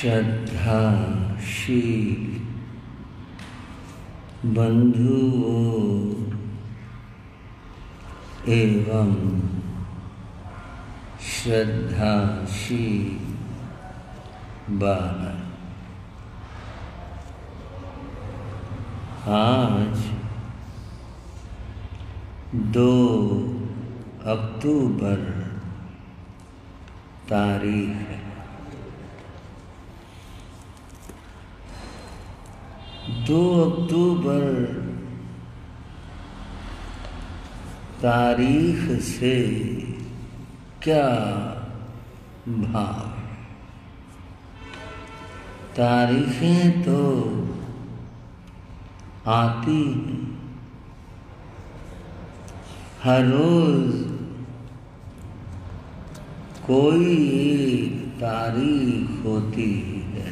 श्रद्धाशील बंधुओं एवं श्रद्धाशील बाहर, आज 2 अक्टूबर तारीख है। 2 अक्टूबर तारीख से क्या भाव? तारीखें तो आती हैं, हर रोज कोई एक तारीख होती है,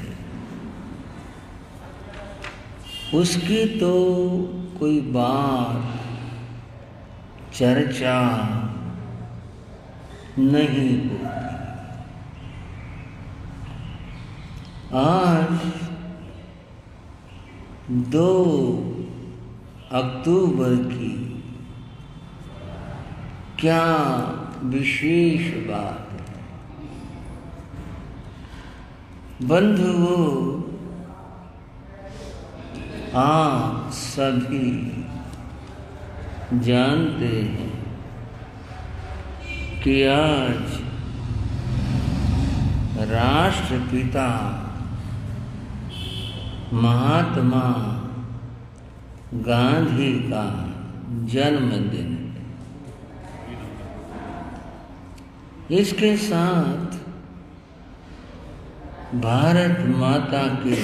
उसकी तो कोई बात चर्चा नहीं होती। आज 2 अक्टूबर की क्या विशेष बात है? बंधुओं, आप सभी जानते हैं कि आज राष्ट्रपिता महात्मा गांधी का जन्मदिन है। इसके साथ भारत माता के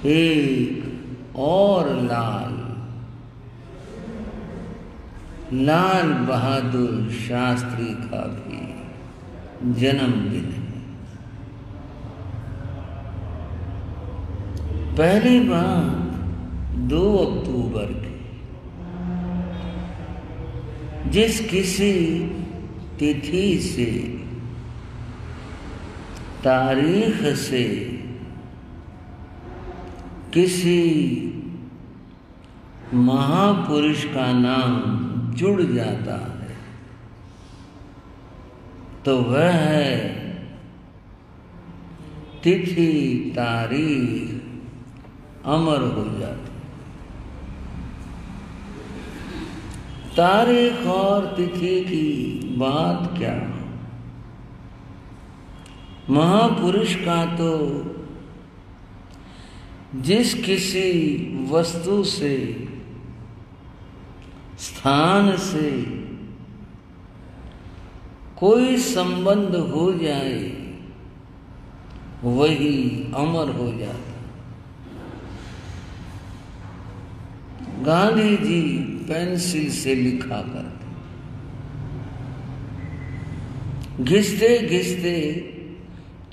एक और लाल बहादुर शास्त्री का भी जन्मदिन है। पहली बात 2 अक्टूबर की, जिस किसी तिथि से, तारीख से किसी महापुरुष का नाम जुड़ जाता है तो वह है तिथि तारीख अमर हो जाती। तारीख और तिथि की बात क्या? महापुरुष का तो जिस किसी वस्तु से, स्थान से कोई संबंध हो जाए वही अमर हो जाता। गांधी जी पेंसिल से लिखा करते, घिसते घिसते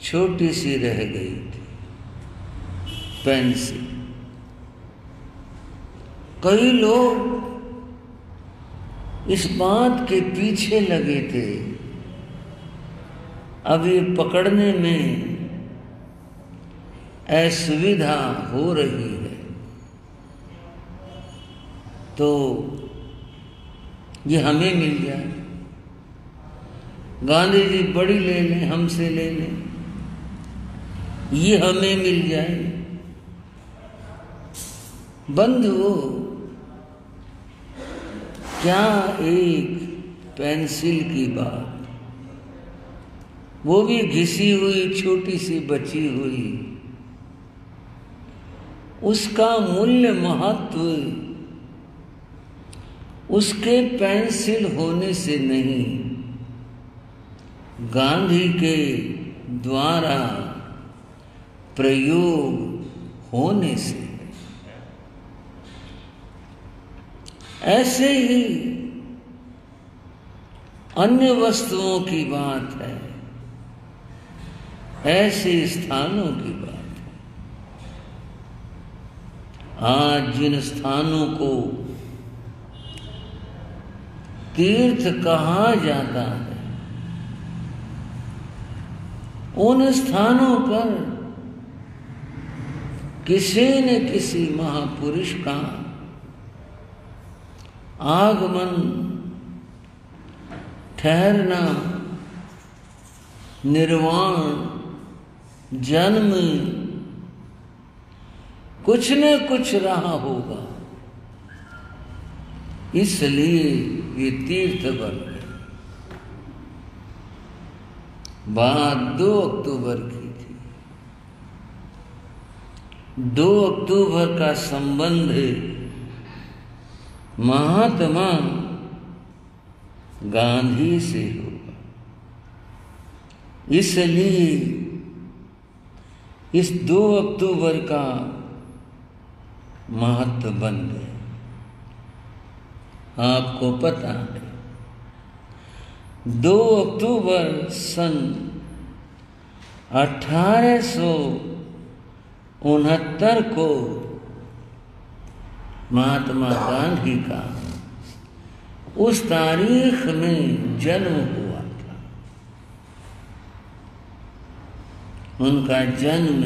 छोटी सी रह गई थी पेंसिल। कई लोग इस बात के पीछे लगे थे, अभी पकड़ने में असुविधा हो रही है तो ये हमें मिल जाए। गांधी जी बड़ी ले लें, हमसे ले लें, ये हमें मिल जाए। बंधुओं, क्या एक पेंसिल की बात, वो भी घिसी हुई छोटी सी बची हुई, उसका मूल्य महत्व उसके पेंसिल होने से नहीं, गांधी के द्वारा प्रयोग होने से। ऐसे ही अन्य वस्तुओं की बात है, ऐसे स्थानों की बात है। आज जिन स्थानों को तीर्थ कहा जाता है, उन स्थानों पर किसी न किसी महापुरुष का आगमन, ठहरना, निर्वाण, जन्म कुछ न कुछ रहा होगा। इसलिए ये तीर्थ बन गए। बात 2 अक्टूबर की थी। 2 अक्टूबर का संबंध महात्मा गांधी से होगा। इसलिए इस 2 अक्टूबर का महत्व बन गया। आपको पता है 2 अक्टूबर सन 1869 को महात्मा गांधी का उस तारीख में जन्म हुआ था। उनका जन्म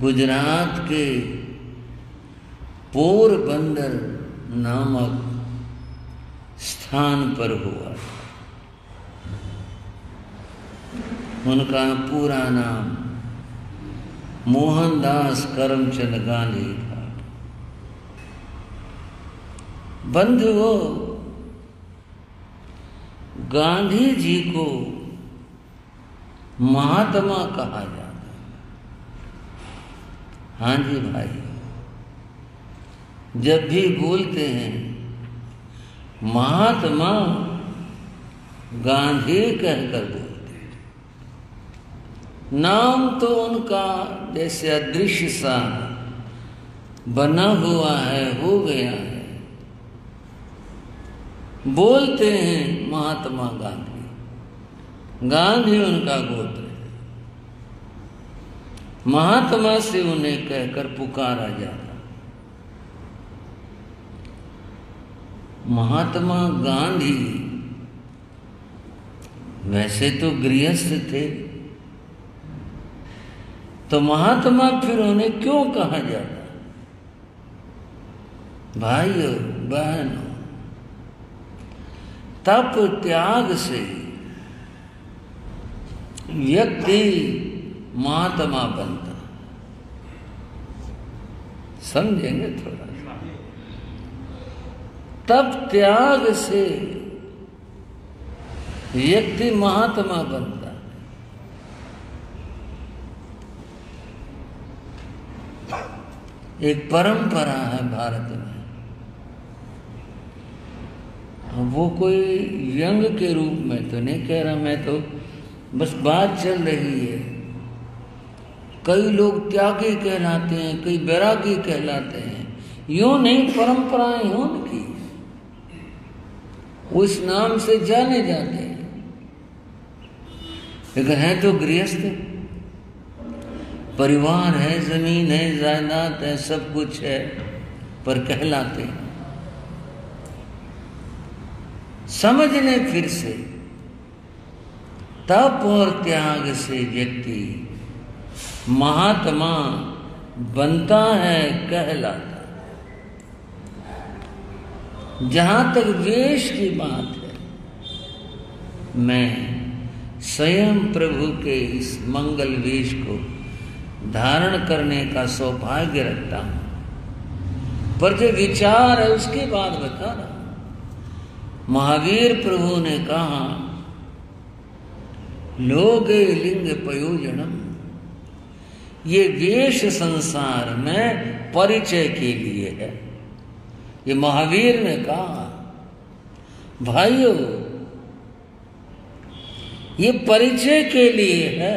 गुजरात के पोरबंदर नामक स्थान पर हुआ। उनका पूरा नाम मोहनदास करमचंद गांधी था। बंधुओं, गांधी जी को महात्मा कहा जाता। हाँ जी भाई, जब भी बोलते हैं महात्मा गांधी कहकर बोलते हैं। नाम तो उनका जैसे अदृश्य सा बना हुआ है, हो गया है। बोलते हैं महात्मा गांधी। गांधी उनका गोत्र है। महात्मा से उन्हें कहकर पुकारा जाता। महात्मा गांधी वैसे तो गृहस्थ थे, तो महात्मा फिर उन्हें क्यों कहा जाता? भाइयों बहनों, तप त्याग से व्यक्ति महात्मा बनता। समझेंगे थोड़ा? तप त्याग से व्यक्ति महात्मा बनता है। एक परंपरा है भारत में। वो कोई व्यंग के रूप में तो नहीं कह रहा, मैं तो बस बात चल रही है। कई लोग त्यागी कहलाते हैं, कई बैरागी कहलाते हैं। यूं नहीं, परंपराएं हैं उनकी, उस नाम से जाने जाते हैं। लेकिन है तो गृहस्थ, परिवार है, जमीन है, जायदाद है, सब कुछ है, पर कहलाते हैं। समझ लें फिर से, तप और त्याग से व्यक्ति महात्मा बनता है, कहलाता। जहां तक वेश की बात है, मैं स्वयं प्रभु के इस मंगल वेश को धारण करने का सौभाग्य रखता हूं, पर जो विचार है उसकी बात बता रहा। महावीर प्रभु ने कहा, लोगे लिंग प्रयोजनम, ये वेश संसार में परिचय के लिए है। ये महावीर ने कहा। भाइयों, ये परिचय के लिए है,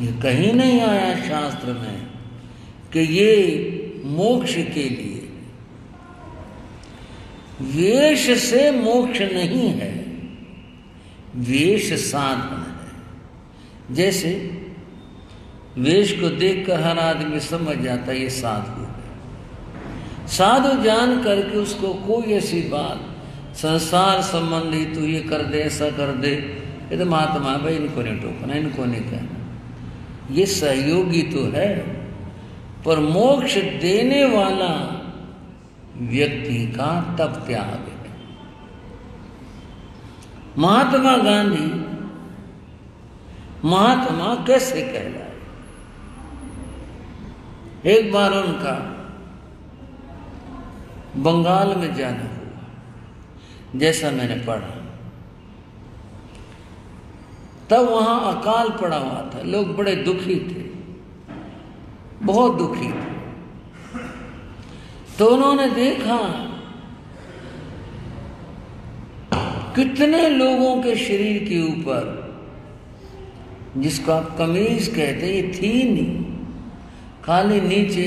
ये कहीं नहीं आया शास्त्र में कि ये मोक्ष के लिए। वेश से मोक्ष नहीं है, वेश साधन है। जैसे वेश को देखकर हर आदमी समझ जाता है ये साधु है। साधु जान करके उसको कोई ऐसी बात संसार संबंधी, तू ये कर दे, ऐसा कर दे, ये तो महात्मा भाई, इनको नहीं टोकना, इनको नहीं कहना। ये सहयोगी तो है, पर मोक्ष देने वाला व्यक्ति का तब त्याग है। महात्मा गांधी महात्मा कैसे कहलाए? एक बार उनका बंगाल में जाना हुआ, जैसा मैंने पढ़ा। तब वहां अकाल पड़ा हुआ था, लोग बड़े दुखी थे, बहुत दुखी थे। तो उन्होंने देखा कितने लोगों के शरीर के ऊपर, जिसको आप कमीज कहते, ये थी नहीं, खाली नीचे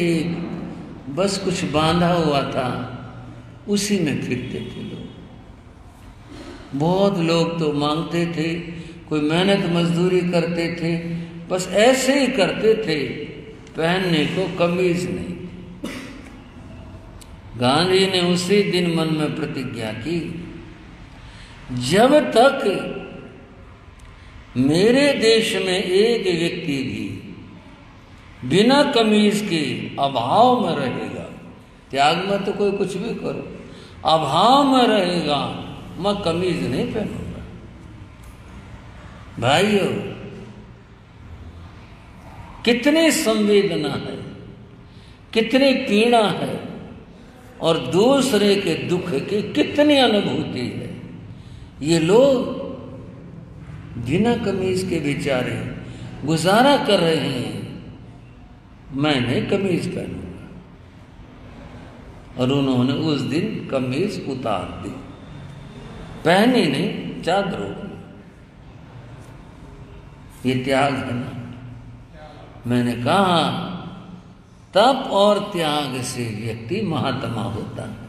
बस कुछ बांधा हुआ था, उसी में फिरते थे लोग। बहुत लोग तो मांगते थे, कोई मेहनत मजदूरी करते थे, बस ऐसे ही करते थे, पहनने को कमीज नहीं। गांधी ने उसी दिन मन में प्रतिज्ञा की, जब तक मेरे देश में एक व्यक्ति भी बिना कमीज के अभाव में रहेगा, त्याग में तो कोई कुछ भी करो, अभाव में रहेगा, मैं कमीज नहीं पहनूंगा। भाइयों, कितनी संवेदना है, कितनी पीड़ा है, और दूसरे के दुख की कितनी अनुभूति है। ये लोग बिना कमीज के बेचारे गुजारा कर रहे हैं, मैं नहीं कमीज पहनूंगा। और उन्होंने उस दिन कमीज उतार दी, पहनी नहीं, चादर हो गई। ये त्याग है ना। मैंने कहा तप और त्याग से व्यक्ति महात्मा होता है।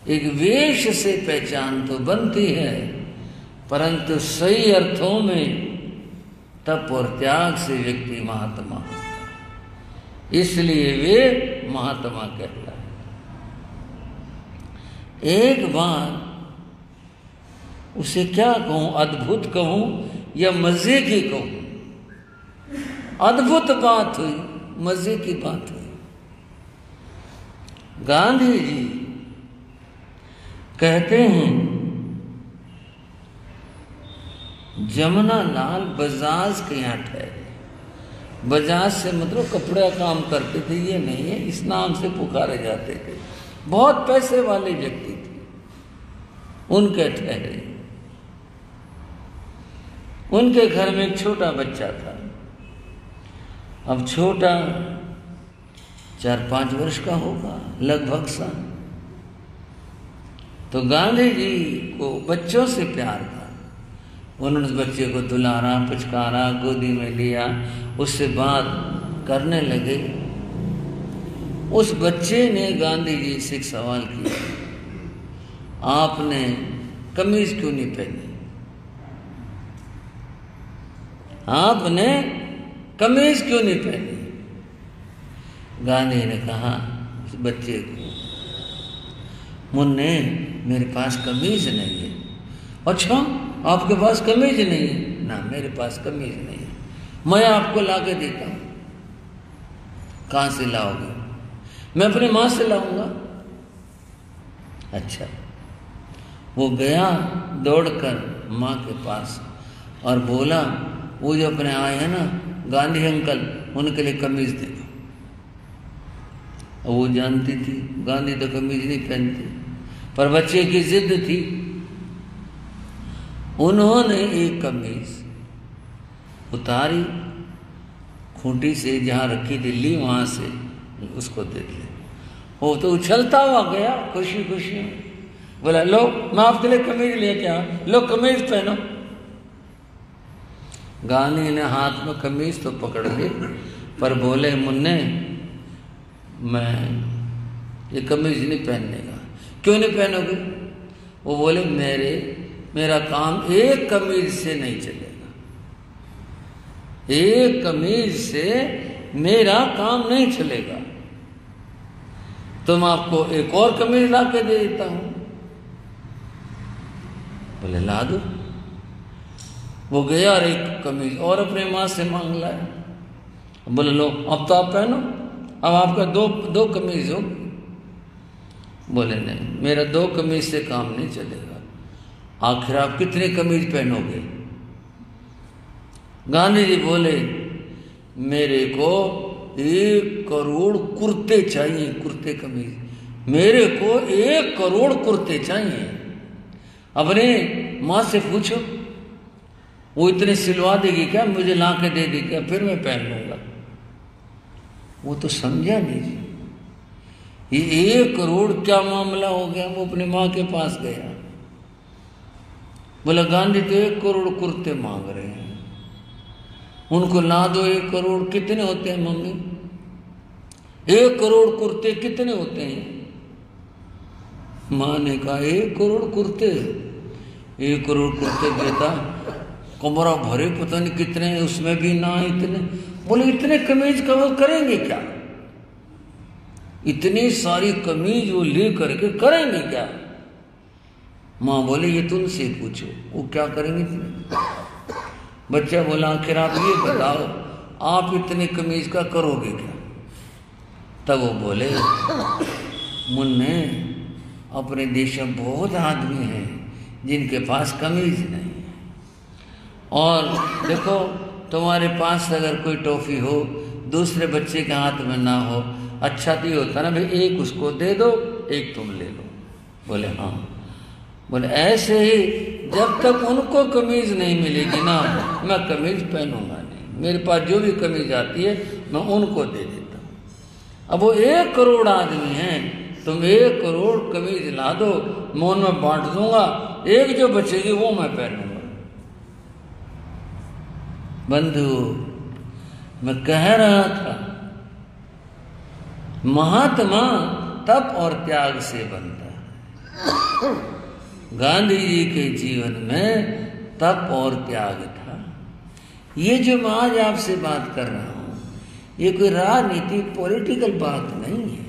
एक वेश से पहचान तो बनती है, परंतु सही अर्थों में तप और त्याग से व्यक्ति महात्मा होता है, इसलिए वे महात्मा कहलाए। एक बार उसे क्या कहूं, अद्भुत कहूं या मजे की कहूं? अद्भुत बात हुई, मजे की बात हुई। गांधी जी कहते हैं, जमुना लाल बजाज के यहाँ ठहरे। बजाज से मतलब कपड़े का काम करते थे, ये नहीं है, इस नाम से पुकारे जाते थे। बहुत पैसे वाले व्यक्ति थे, उनके ठहरे। उनके घर में एक छोटा बच्चा था। अब छोटा 4-5 वर्ष का होगा लगभग सा। तो गांधी जी को बच्चों से प्यार था। उन्होंने उस बच्चे को दुलारा, पुचकारा, गोदी में लिया, उससे बात करने लगे। उस बच्चे ने गांधी जी से एक सवाल किया, आपने कमीज क्यों नहीं पहनी? आपने कमीज क्यों नहीं पहनी? गांधी ने कहा उस बच्चे को, मुन्ने मेरे पास कमीज नहीं है। अच्छा, आपके पास कमीज नहीं है? ना, मेरे पास कमीज नहीं है, मैं आपको ला के देता हूं। कहां से लाओगे? मैं अपनी मां से लाऊंगा। अच्छा। वो गया दौड़कर मां के पास और बोला, वो जो अपने आए हैं ना गांधी अंकल, उनके लिए कमीज दे दो। वो जानती थी गांधी तो कमीज नहीं पहनते, पर बच्चे की जिद थी। उन्होंने एक कमीज उतारी, खूंटी से जहां रखी थी ली, वहां से उसको दे दिया। वो तो उछलता हुआ गया खुशी खुशी, बोला लो मैं आपके लिए कमीज लेके आया, लो कमीज पहनो। गांधी ने हाथ में कमीज तो पकड़ ली, पर बोले, मुन्ने मैं ये कमीज नहीं पहनने का। क्यों नहीं पहनोगे? वो बोले, मेरा काम एक कमीज से नहीं चलेगा, एक कमीज से मेरा काम नहीं चलेगा, तो मैं आपको एक और कमीज ला के दे देता हूं। बोले ला दो। वो गया और एक कमीज और अपने माँ से मांग लाया। बोले लो अब तो आप पहनो, अब आपका दो कमीज हो। बोले नहीं, मेरा 2 कमीज से काम नहीं चलेगा, आखिर आप कितने कमीज पहनोगे? गांधी जी बोले मेरे को 1 करोड़ कुर्ते चाहिए, कुर्ते कमीज, मेरे को 1 करोड़ कुर्ते चाहिए। अपने माँ से पूछो वो इतने सिलवा देगी क्या, मुझे ला के दे देगी क्या, फिर मैं पहन लूंगा। वो तो समझा नहीं जी, ये 1 करोड़ क्या मामला हो गया। वो अपने माँ के पास गया, बोला गांधी तो 1 करोड़ कुर्ते मांग रहे हैं, उनको ला दो 1 करोड़। कितने होते हैं मम्मी? 1 करोड़ कुर्ते कितने होते हैं? माँ ने कहा 1 करोड़ कुर्ते, 1 करोड़ कुर्ते बेटा कमरा भरे पता नहीं कितने, उसमें भी ना इतने। बोले इतने कमीज का वो करेंगे क्या? इतनी सारी कमीज वो ले करके करेंगे क्या? माँ बोले ये तुमसे पूछो, वो क्या करेंगे इतने। बच्चा बोला आखिर आप ये बताओ आप इतने कमीज का करोगे क्या? तब वो बोले मुन्ने अपने देश में बहुत आदमी हैं जिनके पास कमीज नहीं है, और देखो तुम्हारे पास अगर कोई टॉफी हो दूसरे बच्चे के हाथ में ना हो, अच्छा तो ये होता ना भाई, एक उसको दे दो 1 तुम ले लो। बोले हाँ। बोले ऐसे ही जब तक उनको कमीज नहीं मिलेगी ना मैं कमीज पहनूंगा नहीं, मेरे पास जो भी कमीज आती है मैं उनको दे देता हूँ। अब वो 1 करोड़ आदमी हैं, तुम 1 करोड़ कमीज ला दो, मैं उनमें बांट दूंगा, एक जो बचेगी वो मैं पहनूंगा। बंधु मैं कह रहा था महात्मा तप और त्याग से बनता है। गांधी जी के जीवन में तप और त्याग था। ये जो मैं आज आपसे बात कर रहा हूं ये कोई राजनीति पॉलिटिकल बात नहीं है,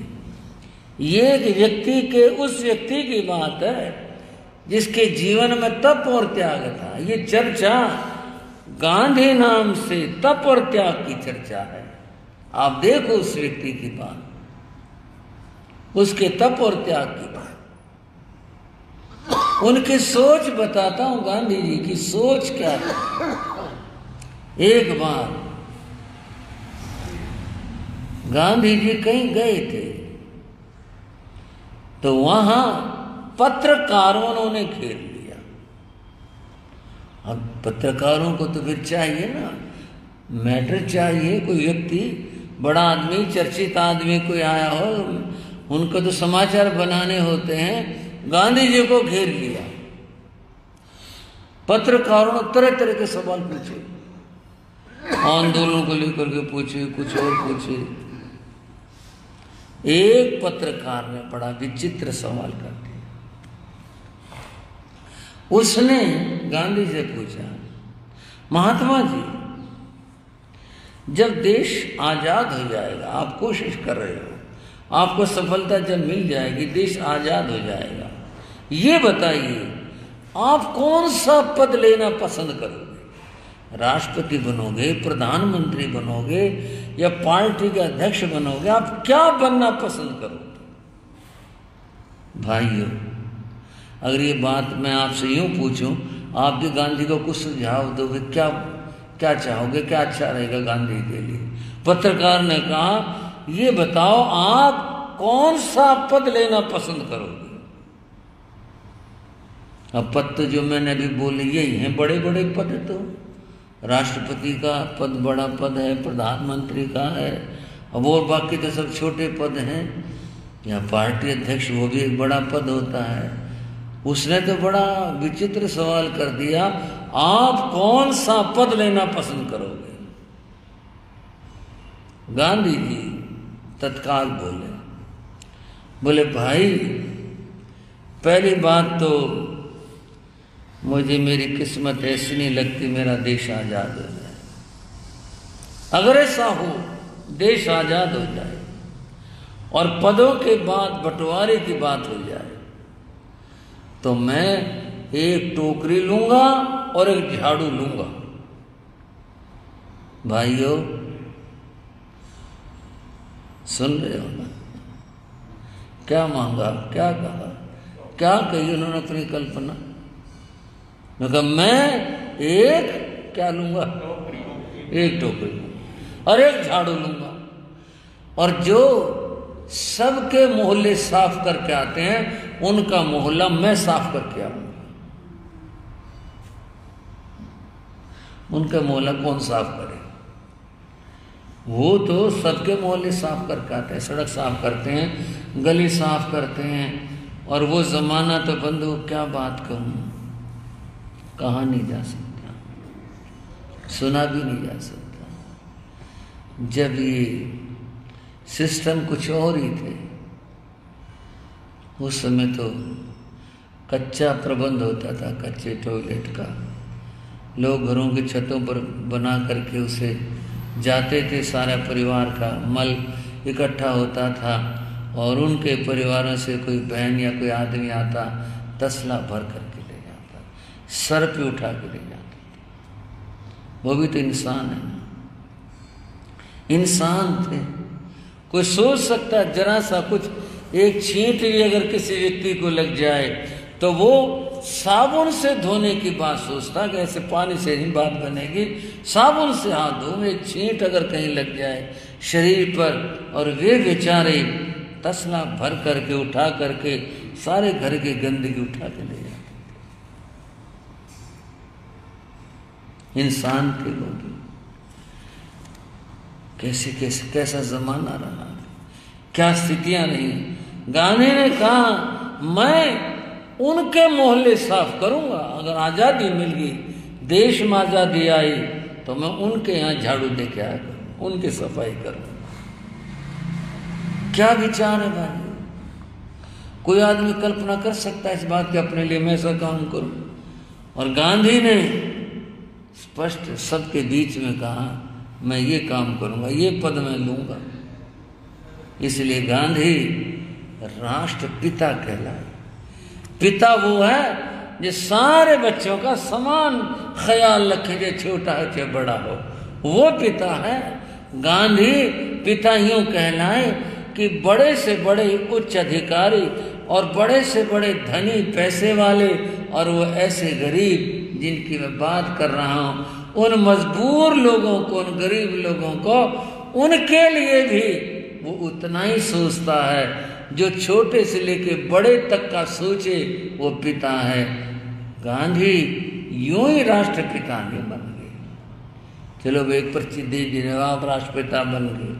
ये एक व्यक्ति के उस व्यक्ति की बात है जिसके जीवन में तप और त्याग था। ये चर्चा गांधी नाम से तप और त्याग की चर्चा है। आप देखो उस व्यक्ति की बात, उसके तप और त्याग की बात, उनकी सोच बताता हूं। गांधी जी की सोच क्या है। एक बार गांधी जी कहीं गए थे तो वहां पत्रकारों ने घेर लिया। अब पत्रकारों को तो फिर चाहिए ना मैटर चाहिए, कोई व्यक्ति बड़ा आदमी चर्चित आदमी कोई आया हो, उनको तो समाचार बनाने होते हैं। गांधी जी को घेर लिया, पत्रकारों ने तरह तरह के सवाल पूछे, आंदोलन को लेकर के पूछे, कुछ और पूछे। एक पत्रकार ने बड़ा विचित्र सवाल कर दिया। उसने गांधी से पूछा महात्मा जी जब देश आजाद हो जाएगा, आप कोशिश कर रहे हो, आपको सफलता जब मिल जाएगी, देश आजाद हो जाएगा, ये बताइए आप कौन सा पद लेना पसंद करोगे? राष्ट्रपति बनोगे, प्रधानमंत्री बनोगे या पार्टी के अध्यक्ष बनोगे? आप क्या बनना पसंद करोगे? भाइयों अगर ये बात मैं आपसे यूं पूछूं, आप भी गांधी को कुछ सुझाव दोगे, क्या क्या चाहोगे, क्या अच्छा रहेगा गांधी के लिए? पत्रकार ने कहा ये बताओ आप कौन सा पद लेना पसंद करोगे? अब पद तो जो मैंने अभी बोले यही हैं, बड़े बड़े पद। तो राष्ट्रपति का पद बड़ा पद है, प्रधानमंत्री का है, अब और बाकी तो सब छोटे पद हैं। या पार्टी अध्यक्ष वो भी एक बड़ा पद होता है। उसने तो बड़ा विचित्र सवाल कर दिया, आप कौन सा पद लेना पसंद करोगे? गांधी जी तत्काल बोले भाई पहली बात तो मुझे मेरी किस्मत ऐसी नहीं लगती मेरा देश आजाद हो जाए। अगर ऐसा हो देश आजाद हो जाए और पदों के बाद बंटवारे की बात हो जाए तो मैं एक टोकरी लूंगा और एक झाड़ू लूंगा। भाइयों सुन रहे हो ना, क्या मांगा, क्या कहा, क्या कही उन्होंने अपनी कल्पना। मैं एक क्या लूंगा, एक टोकरी लूंगा और एक झाड़ू लूंगा, और जो सबके मोहल्ले साफ करके आते हैं उनका मोहल्ला मैं साफ करके आऊंगा। उनका मोहल्ला कौन साफ करे, वो तो सबके मोहल्ले साफ करके आते हैं, सड़क साफ करते हैं, गली साफ करते हैं। और वो जमाना तो बंधु क्या बात कहूं, कहा नहीं जा सकता, सुना भी नहीं जा सकता। जब ये सिस्टम कुछ और ही थे, उस समय तो कच्चा प्रबंध होता था, कच्चे टॉयलेट का। लोग घरों की छतों पर बना करके उसे जाते थे, सारा परिवार का मल इकट्ठा होता था और उनके परिवारों से कोई बहन या कोई आदमी आता, तसला भर करके ले जाता, सर पे उठा के ले जाता था। वो भी तो इंसान है ना, इंसान थे। कोई सोच सकता जरा सा कुछ, एक छींट भी अगर किसी व्यक्ति को लग जाए तो वो साबुन से धोने की बात सोचता कि ऐसे पानी से नहीं बात बनेगी, साबुन से हाथ धो। एक छींट अगर कहीं लग जाए शरीर पर, और वे बेचारे तसला भर करके उठा करके सारे घर की गंदगी उठा के ले जाते। इंसान थे लोग, कैसे कैसे कैसा जमाना रहा, क्या स्थितियां रही। गांधी ने कहा मैं उनके मोहल्ले साफ करूंगा, अगर आजादी मिल गई, देश में आजादी आई, तो मैं उनके यहाँ झाड़ू दे के आया करूँ, उनकी सफाई करूँ। क्या विचार है भाई, कोई आदमी कल्पना कर सकता है इस बात के अपने लिए मैं ऐसा काम करूं। और गांधी ने स्पष्ट सबके बीच में कहा मैं ये काम करूंगा, ये पद मैं लूंगा। इसलिए गांधी राष्ट्रपिता कहलाए। पिता वो है जो सारे बच्चों का समान ख्याल रखे, जो छोटा हो चाहे बड़ा हो, वो पिता है। गांधी पिता यूं कहलाए कि बड़े से बड़े उच्च अधिकारी और बड़े से बड़े धनी पैसे वाले, और वो ऐसे गरीब जिनकी मैं बात कर रहा हूं, उन मजबूर लोगों को, उन गरीब लोगों को, उनके लिए भी वो उतना ही सोचता है। जो छोटे से लेके बड़े तक का सोचे वो पिता है। गांधी यूं ही राष्ट्रपिता नहीं बन गए, चलो भाई एक पर्ची दे दी, आप राष्ट्रपिता बन गए।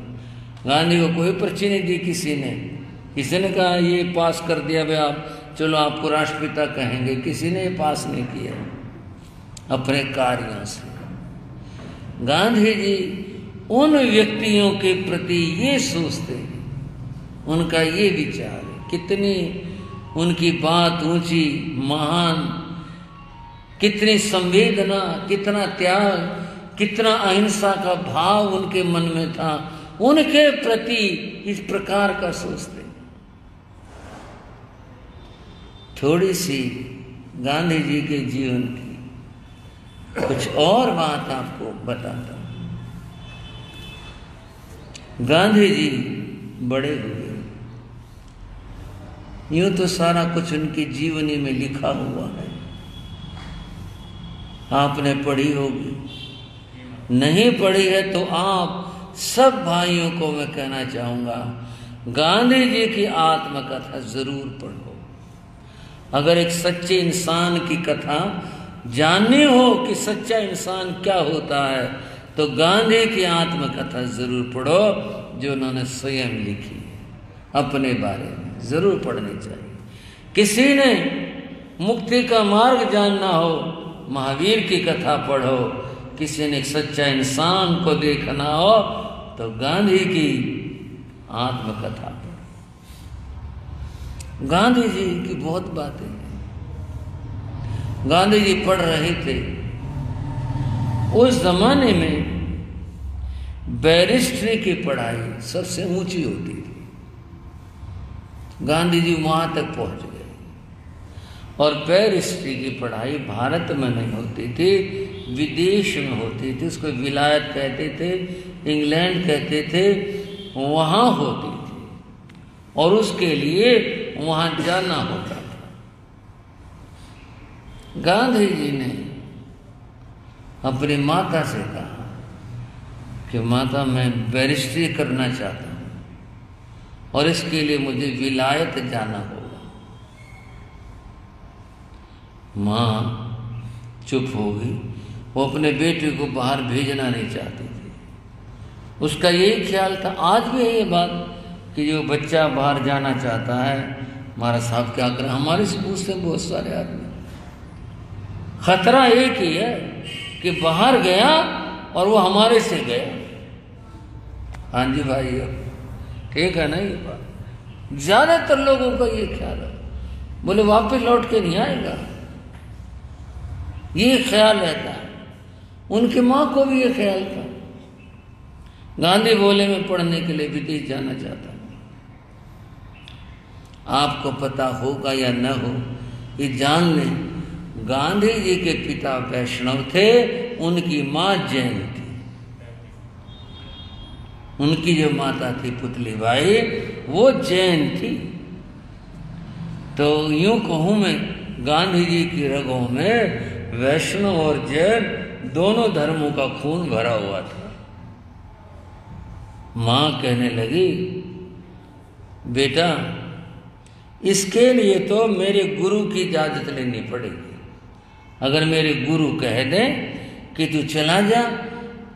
गांधी को कोई पर्ची नहीं दी किसी ने, किसी ने कहा ये पास कर दिया भाई आप, चलो आपको राष्ट्रपिता कहेंगे, किसी ने ये पास नहीं किया अपने कार्यों से। गांधी जी उन व्यक्तियों के प्रति ये सोचते हैं, उनका ये विचार है, कितनी उनकी बात ऊंची, महान, कितनी संवेदना, कितना त्याग, कितना अहिंसा का भाव उनके मन में था, उनके प्रति इस प्रकार का सोचते। थोड़ी सी गांधी जी के जीवन की कुछ और बात आपको बताता हूं। गांधी जी बड़े हुए, यूं तो सारा कुछ उनकी जीवनी में लिखा हुआ है, आपने पढ़ी होगी, नहीं पढ़ी है तो आप सब भाइयों को मैं कहना चाहूंगा गांधी जी की आत्मकथा जरूर पढ़ो। अगर एक सच्चे इंसान की कथा जाननी हो कि सच्चा इंसान क्या होता है, तो गांधी की आत्मकथा जरूर पढ़ो, जो उन्होंने स्वयं लिखी है अपने बारे में, जरूर पढ़नी चाहिए। किसी ने मुक्ति का मार्ग जानना हो, महावीर की कथा पढ़ो। किसी ने एक सच्चा इंसान को देखना हो तो गांधी की आत्मकथा पढ़ो। गांधी जी की बहुत बातें हैं। गांधी जी पढ़ रहे थे, उस जमाने में बैरिस्ट्री की पढ़ाई सबसे ऊंची होती थी। गांधी जी वहां तक पहुंच गए और पेरिस्ट्री की पढ़ाई भारत में नहीं होती थी, विदेश में होती थी। उसको विलायत कहते थे, इंग्लैंड कहते थे, वहाँ होती थी और उसके लिए वहाँ जाना होता था। गांधी जी ने अपनी माता से कहा कि माता, मैं बैरिस्ट्री करना चाहता हूँ और इसके लिए मुझे विलायत जाना होगा। माँ चुप हो गई। वो अपने बेटे को बाहर भेजना नहीं चाहती थी। उसका यही ख्याल था, आज भी है ये बात, कि जो बच्चा बाहर जाना चाहता है, हमारा साहब क्या करें। हमारे से पूछते हैं बहुत सारे आदमी। खतरा एक ही है कि बाहर गया और वो हमारे से गया। हाँ जी भाई, ठीक है ना ये बात। ज्यादातर लोगों का ये ख्याल है, बोले वापस लौट के नहीं आएगा, ये ख्याल रहता है। उनकी माँ को भी ये ख्याल था। गांधी बोले मैं पढ़ने के लिए विदेश जाना चाहता हूँ। आपको पता होगा या न हो, ये जान लें, गांधी जी के पिता वैष्णव थे, उनकी माँ जैन थी। उनकी जो माता थी पुतली बाई, वो जैन थी। तो यूं कहूं मैं, गांधी जी की रगों में वैष्णव और जैन दोनों धर्मों का खून भरा हुआ था। मां कहने लगी, बेटा इसके लिए तो मेरे गुरु की इजाजत लेनी पड़ेगी। अगर मेरे गुरु कह दें कि तू चला जा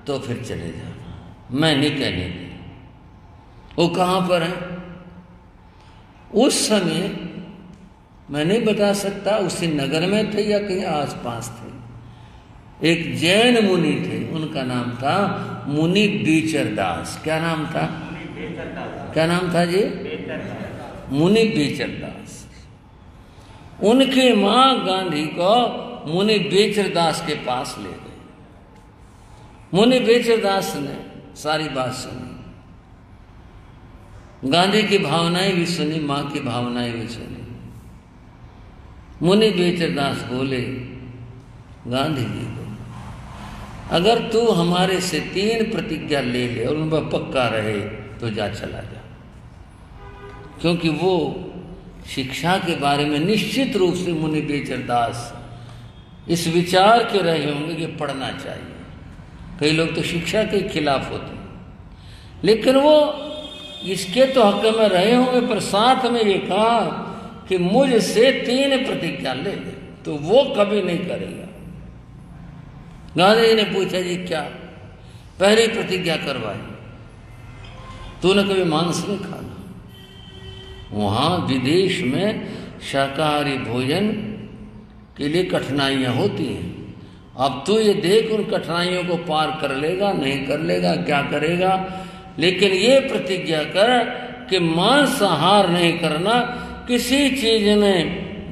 तो फिर चले जाना, मैं नहीं कहने दी। वो कहाँ पर है? उस समय मैं नहीं बता सकता, उसी नगर में थे या कहीं आसपास थे। एक जैन मुनि थे, उनका नाम था मुनि बेचरदास। क्या नाम था? क्या नाम था जी? मुनि बेचरदास। उनकी मां गांधी को मुनि बेचरदास के पास ले गए। मुनि बेचरदास ने सारी बात सुनी, गांधी की भावनाएं भी सुनी, मां की भावनाएं भी सुनी। मुनि बेचरदास बोले गांधी जी को, अगर तू हमारे से 3 प्रतिज्ञा ले ले और उन पर पक्का रहे तो जा, चला जा। क्योंकि वो शिक्षा के बारे में निश्चित रूप से मुनि बेचरदास इस विचार के रहे होंगे कि पढ़ना चाहिए। कई लोग तो शिक्षा के खिलाफ होते हैं, लेकिन वो इसके तो हक में रहे होंगे, पर साथ में ये कहा कि मुझसे 3 प्रतिज्ञा ले ले, तो वो कभी नहीं करेगा। गांधी जी ने पूछा, जी क्या? पहली प्रतिज्ञा करवाई, तूने कभी मांस नहीं खाना। वहां विदेश में शाकाहारी भोजन के लिए कठिनाइयां होती हैं। अब तू ये देख उन कठिनाइयों को पार कर लेगा, नहीं कर लेगा, क्या करेगा। लेकिन ये प्रतिज्ञा कर कि मांसाहार नहीं करना। किसी चीज में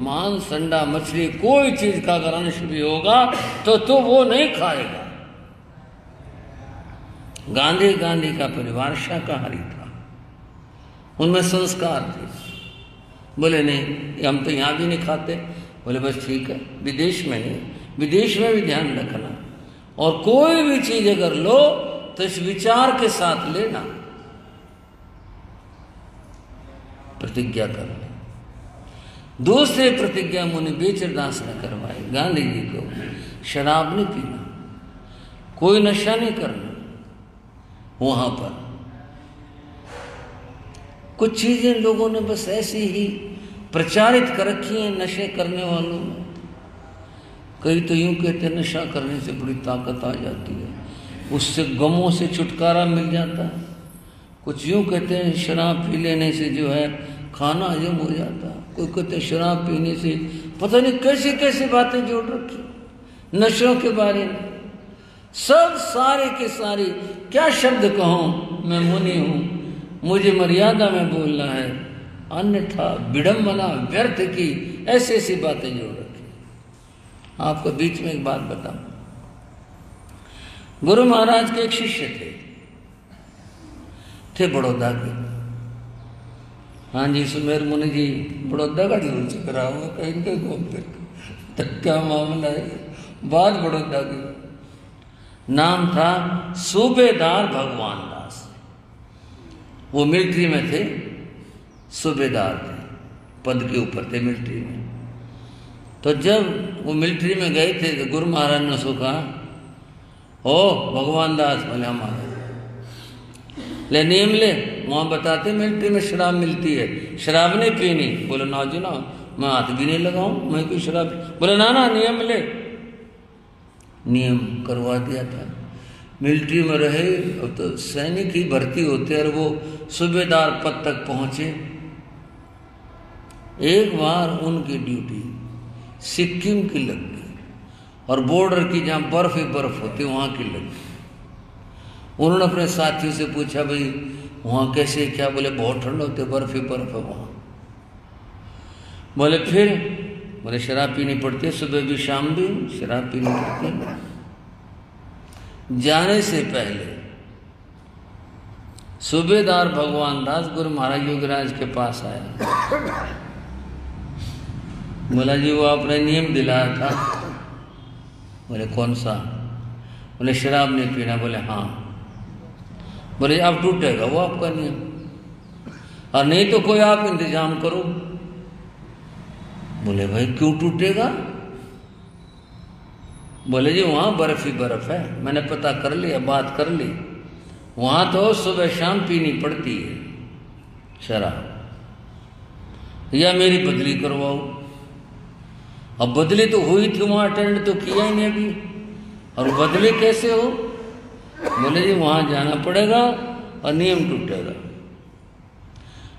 मांस, अंडा, मछली, कोई चीज का अगर अंश भी होगा तो तू वो नहीं खाएगा। गांधी का परिवार शाकाहारी था, उनमें संस्कार थे। बोले नहीं, हम तो यहां भी नहीं खाते। बोले बस ठीक है, विदेश में नहीं, विदेश में भी ध्यान रखना, और कोई भी चीज अगर लो तो इस विचार के साथ लेना, प्रतिज्ञा कर ले। दूसरी प्रतिज्ञा मुनि बेचरदास ने करवाई गांधी जी को, शराब नहीं पीना, कोई नशा नहीं करना। वहां पर कुछ चीजें लोगों ने बस ऐसी ही प्रचारित कर रखी हैं नशे करने वालों में। कई तो यूं कहते हैं नशा करने से बड़ी ताकत आ जाती है, उससे गमों से छुटकारा मिल जाता है। कुछ यूं कहते हैं शराब पी लेने से जो है खाना हजम हो जाता है। कोई कहते हैं शराब पीने से, पता नहीं कैसी कैसी बातें जोड़ रखी नशों के बारे में। सब सारे के सारे क्या शब्द कहूं, मैं मुनि हूं, मुझे मर्यादा में बोलना है, अन्यथा विडंबना व्यर्थ की, ऐसी ऐसी बातें जोड़ रखी। आपको बीच में एक बात बताऊं, गुरु महाराज के एक शिष्य थे बड़ौदा के। हाँ जी सुमेर मुनि जी बड़ौदा का जरूर चल रहा हूँ कहीं कहीं घूम फिर तो क्या मामला है, बात बड़ौदा की। नाम था सूबेदार भगवान दास। वो मिलिट्री में थे, सूबेदार थे, पद के ऊपर थे मिलिट्री में। तो जब वो मिलिट्री में गए थे तो गुरु महाराज ने उसको कहा, ओ भगवान दास, बोले हमारे ले नियम ले। वहाँ बताते मिलिट्री में शराब मिलती है, शराब नहीं पीनी। बोले ना जी ना, मैं हाथ भी नहीं लगाऊं, मैं कोई शराब। बोले ना ना नियम ले। नियम करवा दिया था। मिलिट्री में रहे, अब तो सैनिक ही भर्ती होते और वो सूबेदार पद तक पहुंचे। एक बार उनकी ड्यूटी सिक्किम की लग गई और बॉर्डर की जहाँ बर्फ ही बर्फ होती वहाँ की लग गई। उन्होंने अपने साथियों से पूछा, भाई वहाँ कैसे क्या? बोले बहुत ठंड होती है, बर्फ ही बर्फ है वहाँ। बोले फिर? बोले शराब पीनी पड़ती है, सुबह भी शाम भी शराब पीनी पड़ती है। जाने से पहले सूबेदार भगवान दास गुरु महाराज योगीराज के पास आया। बोला जी वो आपने नियम दिलाया था। बोले कौन सा? बोले शराब नहीं पीना। बोले हाँ। बोले अब टूटेगा वो आपका नियम, और नहीं तो कोई आप इंतजाम करो। बोले भाई क्यों टूटेगा? बोले जी वहां बर्फ ही बर्फ है, मैंने पता कर लिया, बात कर ली, वहां तो सुबह शाम पीनी पड़ती है शराब, या मेरी बदली करवाओ। अब बदली तो हुई थी, वहां अटेंड तो किया ही नहीं अभी, और बदली कैसे हो? बोले जी वहां जाना पड़ेगा और नियम टूटेगा।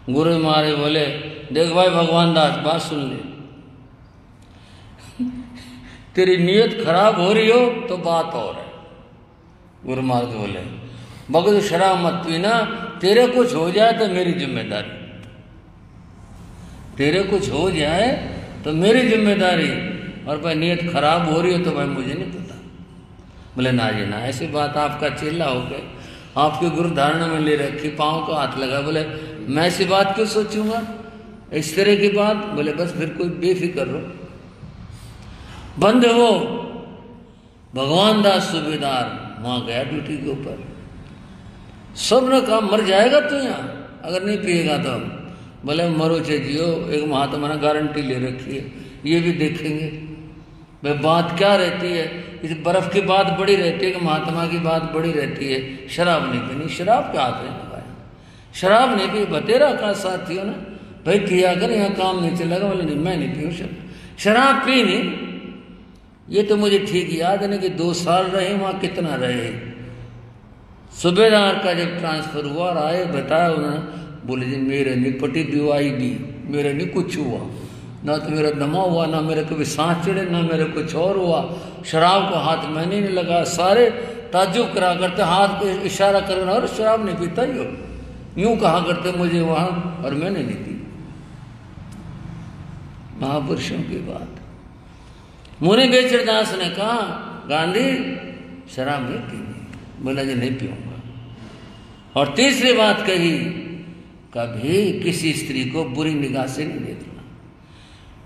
गुरु महाराज बोले देख भाई भगवान दास, बात सुन ले, तेरी नीयत खराब हो रही हो तो बात और है। गुरु महाराज बोले भगत शराब मत पीना, तेरे कुछ हो जाए तो मेरी जिम्मेदारी, तेरे कुछ हो जाए तो मेरी जिम्मेदारी, और भाई नीयत खराब हो रही हो तो भाई मुझे नहीं पता। बोले ना जी ना, ऐसी बात, आपका चेला हो गए, आपके गुरु धारणा में ले रखी, पाँव को हाथ लगा। बोले मैं ऐसी बात क्यों सोचूंगा, इस तरह की बात? बोले बस फिर कोई बेफिक्र रहो। बंद हो। भगवान दास सूबेदार वहां गया ड्यूटी के ऊपर। सब ने कहा मर जाएगा तू यहाँ अगर नहीं पिएगा तो। बोले मरो चाहे जियो, एक महात्मा ने गारंटी ले रखी है, ये भी देखेंगे भाई बात क्या रहती है। इस बर्फ की बात बड़ी रहती है कि महात्मा की बात बड़ी रहती है। शराब नहीं पीनी, शराब क्या हाथ नहीं लगाया, शराब नहीं पी। बतेरा का साथियों ने भाई पिया कर, यहाँ काम नहीं चलेगा। बोले नहीं मैं नहीं पीऊँ शराब पी नहीं। ये तो मुझे ठीक याद है ना कि 2 साल रहे वहाँ, कितना रहे। सूबेदार का जब ट्रांसफर हुआ और आए बताया उन्होंने, बोले जी मेरे नहीं पटी बीवाई भी, मेरे नहीं कुछ हुआ, ना तो मेरा दमा हुआ, ना मेरे कभी सांस चढ़े, ना मेरे कुछ और हुआ। शराब को हाथ मैंने नहीं लगा। सारे ताज्जुब करा करते, हाथ को इशारा करना, और शराब नहीं पीता ही हो, यूं कहा करते मुझे वहां, और मैंने नहीं पी। महापुरुषों की बात। मुनि बेचरदास ने कहा गांधी शराब नहीं पीनी। बोला जी नहीं पीऊंगा। और तीसरी बात कही, कभी किसी स्त्री को बुरी निगाह से नहीं देखना।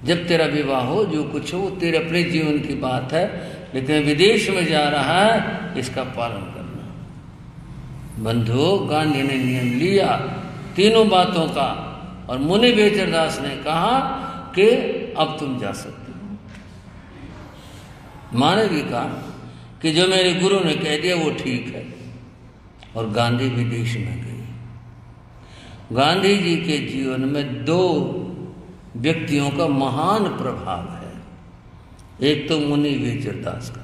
जब तेरा विवाह हो, जो कुछ हो, तेरे अपने जीवन की बात है, लेकिन विदेश में जा रहा है, इसका पालन करना। बंधुओं, गांधी ने नियम लिया तीनों बातों का, और मुनि बेचरदास ने कहा कि अब तुम जा सकते हो। माने भी कहा कि जो मेरे गुरु ने कह दिया वो ठीक है, और गांधी विदेश में गए। गांधी जी के जीवन में 2 व्यक्तियों का महान प्रभाव है। एक तो मुनि बेचरदास का,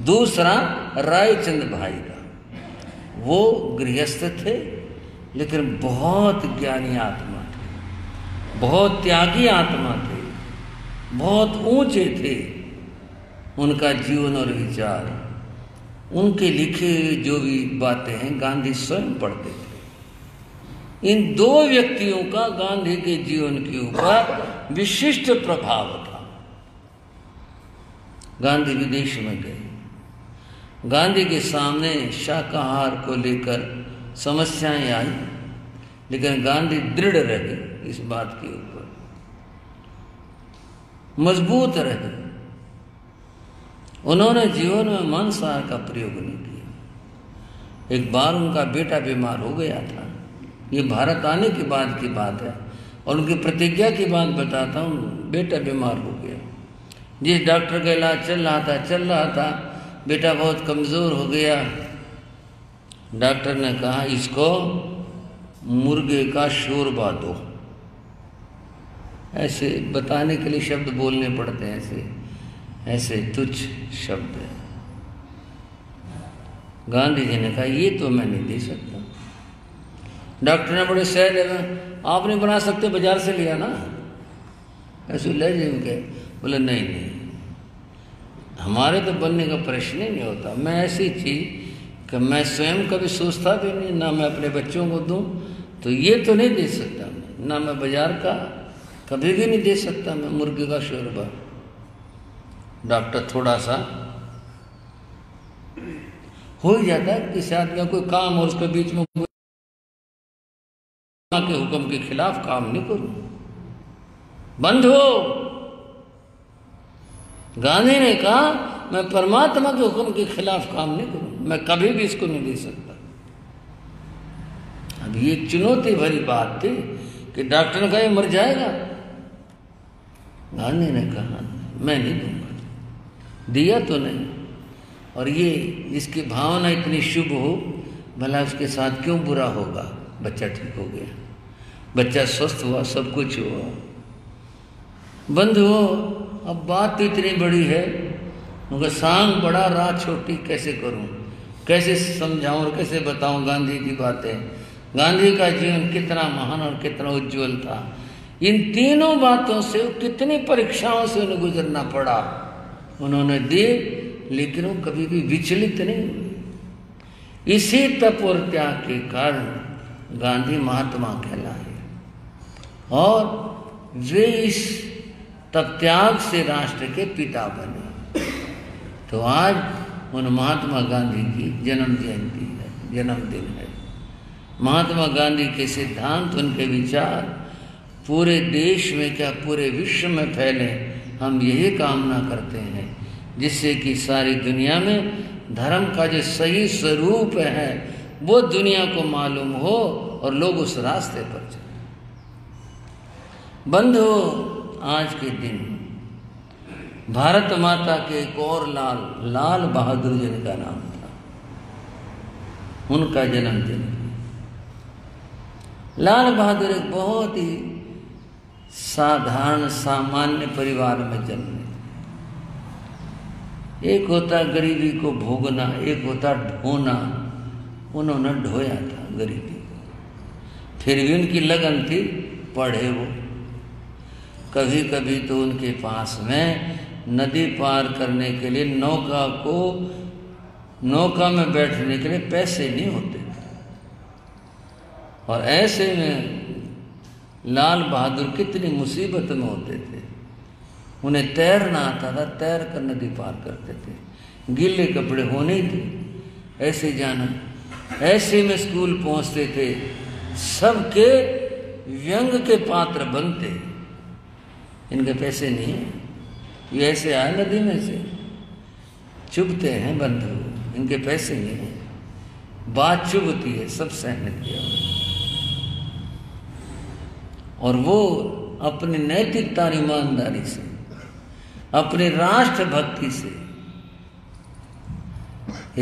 दूसरा रायचंद भाई का। वो गृहस्थ थे, लेकिन बहुत ज्ञानी आत्मा थे, बहुत त्यागी आत्मा थे, बहुत ऊंचे थे उनका जीवन और विचार। उनके लिखे जो भी बातें हैं गांधी स्वयं पढ़ते थे। इन 2 व्यक्तियों का गांधी के जीवन के ऊपर विशिष्ट प्रभाव था। गांधी विदेश में गए। गांधी के सामने शाकाहार को लेकर समस्याएं आई, लेकिन गांधी दृढ़ रहे इस बात के ऊपर, मजबूत रहे। उन्होंने जीवन में मांसाहार का प्रयोग नहीं किया। एक बार उनका बेटा बीमार हो गया था, ये भारत आने के बाद की बात है, और उनकी प्रतिज्ञा की बात बताता हूँ। बेटा बीमार हो गया, जिस डॉक्टर का इलाज चल रहा था, बेटा बहुत कमज़ोर हो गया। डॉक्टर ने कहा इसको मुर्गे का शोरबा दो। ऐसे बताने के लिए शब्द बोलने पड़ते हैं, ऐसे तुच्छ शब्द है। गांधी जी ने कहा ये तो मैं नहीं दे सकता। डॉक्टर ने बड़े सहज में, आप नहीं बना सकते, बाजार से लिया ना। ऐसे लहजे में कहे, बोले नहीं, हमारे तो बनने का प्रश्न ही नहीं होता। मैं ऐसी चीज कि मैं स्वयं कभी सोचता भी नहीं, ना मैं अपने बच्चों को दूं, तो ये तो नहीं दे सकता मैं, ना मैं बाजार का कभी भी नहीं दे सकता मैं मुर्गे का शोरबा। डॉक्टर थोड़ा सा हो ही जाता है, किसी आदमी का कोई काम और उसके बीच में के हुक्म के खिलाफ काम नहीं करूं, बंद हो। गांधी ने कहा मैं परमात्मा के हुक्म के खिलाफ काम नहीं करूं, मैं कभी भी इसको नहीं दे सकता। अब ये चुनौती भरी बात थी कि डॉक्टर ने कहा ये मर जाएगा। गांधी ने कहा मैं नहीं दूंगा, दिया तो नहीं। और ये जिसकी भावना इतनी शुभ हो, भला उसके साथ क्यों बुरा होगा। बच्चा ठीक हो गया, बच्चा स्वस्थ हुआ, सब कुछ हुआ, बंद हो। अब बात तो इतनी बड़ी है, उनका सांग बड़ा रात छोटी, कैसे करूं, कैसे समझाऊं और कैसे बताऊं गांधी की बातें। गांधी का जीवन कितना महान और कितना उज्जवल था। इन तीनों बातों से कितनी परीक्षाओं से उन्हें गुजरना पड़ा, उन्होंने दी, लेकिन वो कभी भी विचलित नहीं हुए। इसी तप और त्याग के कारण गांधी महात्मा कहलाए, और वे इस तप त्याग से राष्ट्र के पिता बने। तो आज उन महात्मा गांधी की जन्म जयंती है, जन्मदिन है। महात्मा गांधी के सिद्धांत, उनके विचार पूरे देश में क्या पूरे विश्व में फैले, हम यही कामना करते हैं, जिससे कि सारी दुनिया में धर्म का जो सही स्वरूप है वो दुनिया को मालूम हो और लोग उस रास्ते पर चले। बंधु, आज के दिन भारत माता के एक और लाल बहादुर जिनका नाम था, उनका जन्मदिन। लाल बहादुर एक बहुत ही साधारण सामान्य परिवार में जन्मे। एक होता गरीबी को भोगना, एक होता ढोना। उन्होंने ढोया था गरीबी को, फिर भी उनकी लगन थी, पढ़े वो। कभी कभी तो उनके पास में नदी पार करने के लिए नौका में बैठने के लिए पैसे नहीं होते थे। और ऐसे में लाल बहादुर कितनी मुसीबत में होते थे। उन्हें तैरना आता था, तैर कर नदी पार करते थे, गीले कपड़े होने ही थे, ऐसे जाना। ऐसे में स्कूल पहुंचते थे, सबके व्यंग के पात्र बनते। इनके पैसे नहीं है, ये ऐसे आए नदी में से, चुभते हैं बंधु, इनके पैसे नहीं है, बात चुभती है, सब सहन किया। और वो अपनी नैतिकता और ईमानदारी से, अपनी राष्ट्रभक्ति से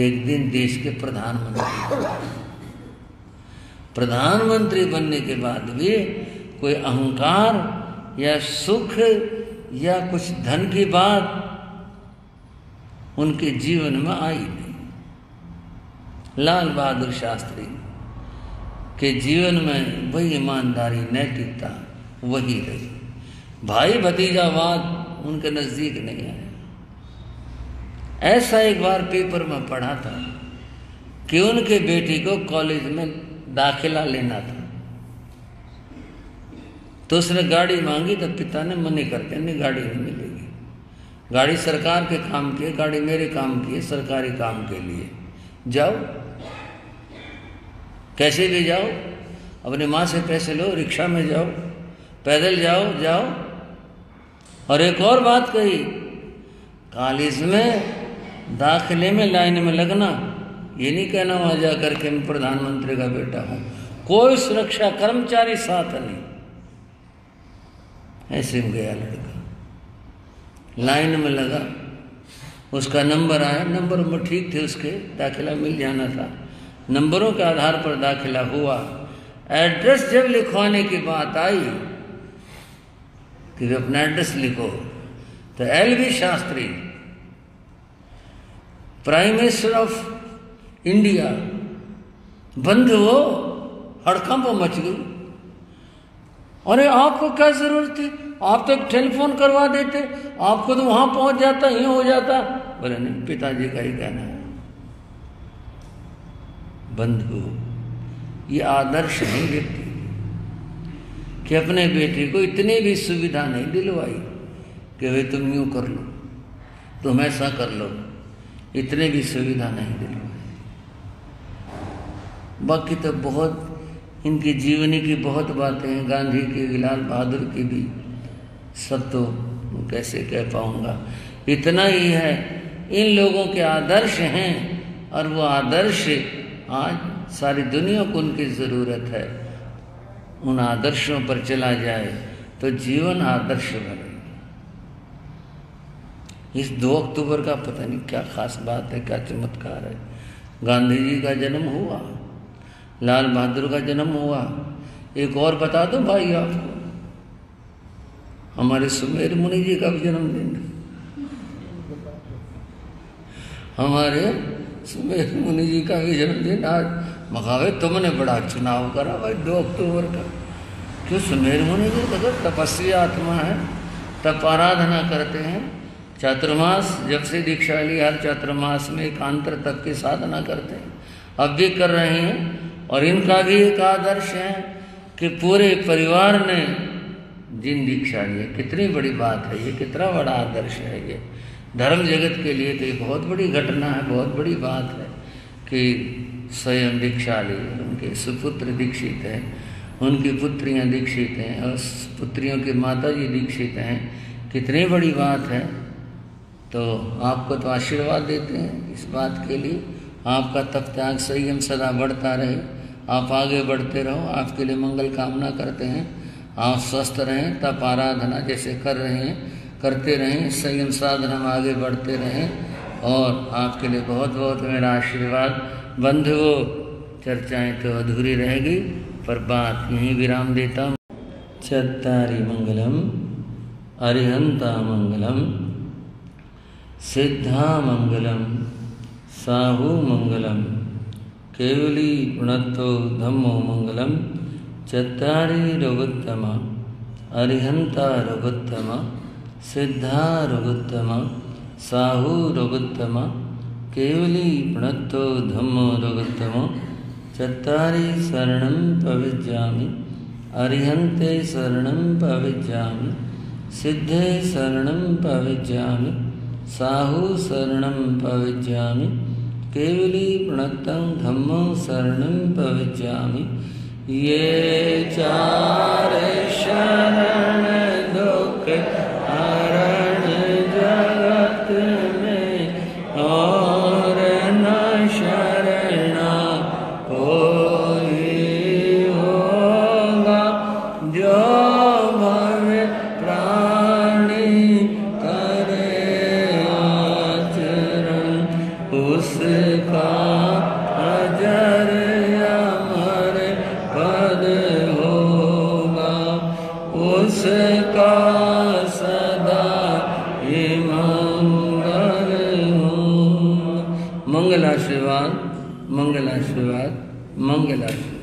एक दिन देश के प्रधानमंत्री बनने के बाद भी कोई अहंकार या सुख या कुछ धन की बात उनके जीवन में आई नहीं। लाल बहादुर शास्त्री के जीवन में वही ईमानदारी, नैतिकता वही रही। भाई भतीजावाद उनके नजदीक नहीं आया। ऐसा एक बार पेपर में पढ़ा था कि उनके बेटी को कॉलेज में दाखिला लेना था, तो उसने गाड़ी मांगी, तो पिता ने मना कर दिया, नहीं गाड़ी नहीं मिलेगी, गाड़ी सरकार के काम की है, गाड़ी मेरे काम की है, सरकारी काम के लिए जाओ, कैसे भी जाओ। अपनी माँ से पैसे लो, रिक्शा में जाओ, पैदल जाओ। और एक और बात कही, कॉलेज में दाखिले में लाइन में लगना, ये नहीं कहना वहां जाकर के मैं प्रधानमंत्री का बेटा हूं, कोई सुरक्षा कर्मचारी साथ नहीं। ऐसे में गया लड़का, लाइन में लगा, उसका नंबर आया, नंबर ठीक थे उसके, दाखिला मिल जाना था, नंबरों के आधार पर दाखिला हुआ। एड्रेस जब लिखवाने की बात आई कि अपना एड्रेस लिखो, तो LV Shastri, prime minister of India, बंद हो, हड़कंप मच गई। अरे आपको क्या जरूरत थी, आप तो एक टेलीफोन करवा देते, आपको तो वहां पहुंच जाता, ये हो जाता। बोले नहीं, पिताजी का ही कहना है। बंधु, ये आदर्श नहीं व्यक्ति कि अपने बेटे को इतनी भी सुविधा नहीं दिलवाई कि भाई तुम यूं कर लो, तुम ऐसा कर लो, इतने भी सुविधा नहीं दिलवाई। बाकी तो बहुत इनकी जीवनी की बहुत बातें हैं, गांधी की, लाल बहादुर की भी, सब तो कैसे कह पाऊंगा। इतना ही है, इन लोगों के आदर्श हैं, और वो आदर्श आज सारी दुनिया को उनकी ज़रूरत है। उन आदर्शों पर चला जाए तो जीवन आदर्श बनेगा। इस 2 अक्टूबर का पता नहीं क्या खास बात है, क्या चमत्कार है। गांधी जी का जन्म हुआ, लाल बहादुर का जन्म हुआ। एक और बता दो भाई आपको, हमारे सुमेर मुनि जी का भी जन्मदिन है। हमारे सुमेर मुनि जी का भी जन्मदिन आज। मगावे तुमने बड़ा चुनाव करा भाई 2 अक्टूबर का। क्यों? सुमेर मुनि जी तो तपस्वी आत्मा है, तप आराधना करते हैं। चातुर्मास जब से दीक्षा ली, हर चातुर्मास में एकांतर तप की साधना करते हैं, अब भी कर रहे हैं। और इनका भी एक आदर्श है कि पूरे परिवार ने जिन दीक्षा ली है, कितनी बड़ी बात है ये, कितना बड़ा आदर्श है ये धर्म जगत के लिए। तो ये बहुत बड़ी घटना है, बहुत बड़ी बात है कि स्वयं दीक्षा ली, उनके सुपुत्र दीक्षित हैं, उनकी पुत्रियां दीक्षित हैं, और पुत्रियों की माता जी दीक्षित हैं। कितनी बड़ी बात है। तो आपको तो आशीर्वाद देते हैं इस बात के लिए, आपका तप त्याग संयम सदा बढ़ता रहे, आप आगे बढ़ते रहो, आपके लिए मंगल कामना करते हैं। आप स्वस्थ रहें, तप आराधना जैसे कर रहे हैं करते रहें, संयम साधना में आगे बढ़ते रहें, और आपके लिए बहुत बहुत मेरा आशीर्वाद। बंधुओं, चर्चाएं तो अधूरी रहेगी, पर बात यहीं विराम देता हूँ। चत्तारि मंगलम अरिहंता मंगलम, सिद्धा मंगलम, साहू मंगलम, केवली गुणत्तो धम्मो मंगलम। चत्तारि रघुत्तमा, अरिहंता रघुत्तमा, सिद्धा रघुत्तमा, साहू रघुत्तमा, केवली गुणत्तो धम्मो रघुत्तमो। चत्तारि शरणं प्रविज्जामि, अरिहन्ते शरणं प्रविज्जामि, सिद्धे शरणं प्रविज्जामि, साहू शरणं प्रविज्जामि, केवली प्रणतं धम्मो शरणं प्रविज्जामि। ये 4 शरण दुख हरण जगत में, और न शरणा कोई होगा। जो भव प्राणी करे आचरण, उसका अजर अमर पद होगा। उसका सदा ही मंगल हो। मंगलाशीर्वाद, मंगलाशीर्वाद, मंगलाशीर्वाद।